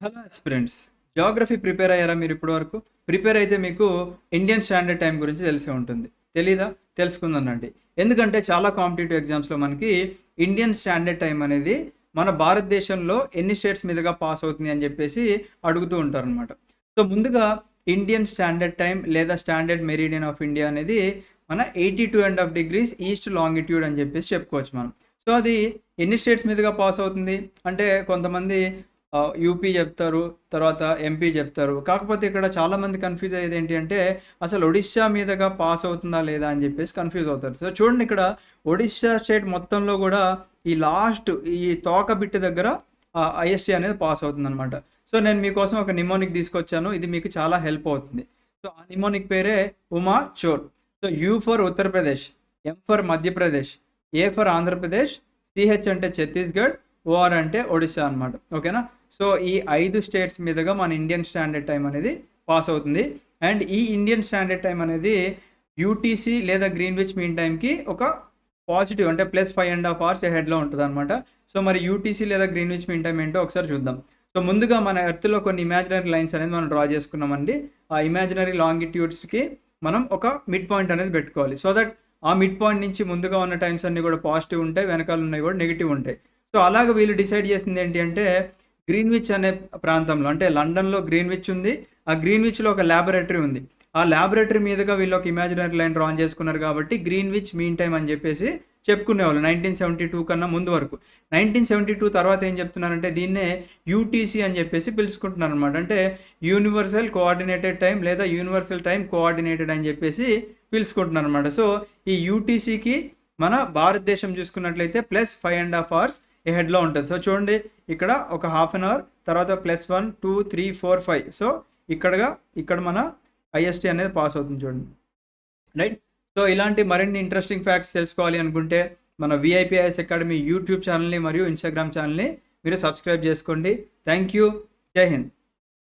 Hello aspirants. Geography prepare అయ్యారా మీరు ఇప్పటి వరకు? ప్రిపేర్ అయితే మీకు ఇండియన్ స్టాండర్డ్ టైమ్ గురించి తెలిసే ఉంటుంది. తెలీదా? తెలుసుకుందామండి. ఎందుకంటే చాలా కాంపిటీటివ్ ఎగ్జామ్స్‌లో మనకి ఇండియన్ స్టాండర్డ్ టైమ్ అనేది మన భారతదేశంలో ఎన్ని స్టేట్స్ మీదుగా పాస్ అవుతుంది అని చెప్పేసి అడుగుతూ ఉంటారనమాట. సో, ముందుగా ఇండియన్ స్టాండర్డ్ టైమ్ లేదా స్టాండర్డ్ మెరిడియన్ ఆఫ్ ఇండియా అనేది మన 82½ డిగ్రీస్ ఈస్ట్ లాంగిట్యూడ్ అని చెప్పేసి చెప్పుకోవచ్చు మనం. సో, అది ఎన్ని స్టేట్స్ మీదుగా పాస్ అవుతుంది? అంటే కొంతమంది యూపీ చెప్తారు. తర్వాత ఎంపీ చెప్తారు. కాకపోతే ఇక్కడ చాలామంది కన్‌ఫ్యూజ్ అయ్యేది ఏంటి అంటే, అసలు ఒడిషా మీదుగా పాస్ అవుతుందా లేదా అని చెప్పేసి కన్‌ఫ్యూజ్ అవుతారు. సో, చూడండి ఇక్కడ ఒడిషా స్టేట్ మొత్తంలో గూడా ఈ లాస్ట్ ఈ తోక బిట్ దగ్గర ఐఎస్‌టీ అనేది పాస్ అవుతుందనమాట. సో, నేను మీకోసం ఒక నిమోనిక్ తీసుకొచ్చాను. ఇది మీకు చాలా హెల్ప్ అవుతుంది. సో, ఆ నిమోనిక్ పేరే ఉమా చోర్. So, U for Uttar Pradesh, M for Madhya Pradesh, A for Andhra Pradesh, CH అంటే ఛత్తీస్‌గఢ్, ఓఆర్ అంటే ఒడిస్సా అనమాట. ఓకేనా? సో, ఈ 5 స్టేట్స్ మీదుగా మన ఇండియన్ స్టాండర్డ్ టైమ్ అనేది పాస్ అవుతుంది. అండ్ ఈ ఇండియన్ స్టాండర్డ్ టైమ్ అనేది యూటీసీ లేదా గ్రీన్‌విచ్ మీన్ టైమ్‌కి ఒక పాజిటివ్ అంటే +5½ అవర్స్ అహెడ్‌లో ఉంటదనమాట. సో, మరి యూటీసీ లేదా గ్రీన్‌విచ్ మీన్ టైమ్ ఏంటో ఒకసారి చూద్దాం. సో, ముందుగా మన ఎర్త్‌లో కొన్ని ఇమాజినరీ లైన్స్ అనేది మనం డ్రా చేసుకున్నామండి. ఆ ఇమాజినరీ లాంగిట్యూడ్స్‌కి మనం ఒక మిడ్ పాయింట్ అనేది పెట్టుకోవాలి. సో దట్ ఆ మిడ్ పాయింట్ నుంచి ముందుగా ఉన్న టైమ్స్ అన్నీ కూడా పాజిటివ్ ఉంటాయి. వెనకాల ఉన్నవి కూడా నెగెటివ్ ఉంటాయి. సో, అలాగ వీళ్ళు డిసైడ్ చేసింది ఏంటి అంటే గ్రీన్‌విచ్ అనే ప్రాంతంలో అంటే లండన్‌లో గ్రీన్‌విచ్ ఉంది. ఆ గ్రీన్‌విచ్‌లో ఒక ల్యాబొరేటరీ ఉంది. ఆ ల్యాబొరేటరీ మీదుగా వీళ్ళు ఒక ఇమాజినరీ లైన్ డ్రా చేసుకున్నారు కాబట్టి గ్రీన్‌విచ్ మీన్ టైమ్ అని చెప్పేసి చెప్పుకునేవాళ్ళు 1972 కన్నా ముందు వరకు. 1972 తర్వాత ఏం చెప్తున్నారంటే దీన్నే యూటీసీ అని చెప్పేసి పిలుచుకుంటున్నారనమాట. అంటే యూనివర్సల్ కోఆర్డినేటెడ్ టైమ్ లేదా యూనివర్సల్ టైమ్ కోఆర్డినేటెడ్ అని చెప్పేసి పిలుచుకుంటున్నారనమాట. సో, ఈ యూటీసీకి మన భారతదేశం చూసుకున్నట్లయితే +5½ అవర్స్ హెడ్‌లో ఉంటది. సో, చూడండి ఇక్కడ ఒక హాఫ్ అన్ అవర్ తర్వాత +1, 2, 3, 4, 5 సో, ఇక్కడ మన ఐఎస్‌టీ అనేది పాస్ అవుతుంది చూడండి. రైట్? సో, ఇలాంటి మరిన్ని ఇంట్రెస్టింగ్ ఫ్యాక్ట్స్ తెలుసుకోవాలి అనుకుంటే మన వీఐపీ ఐఏఎస్ అకాడమీ యూట్యూబ్ ఛానల్‌ని మరియు ఇన్‌స్టాగ్రామ్ ఛానల్‌ని మీరు సబ్స్క్రైబ్ చేసుకోండి. Thank you. జై హింద్.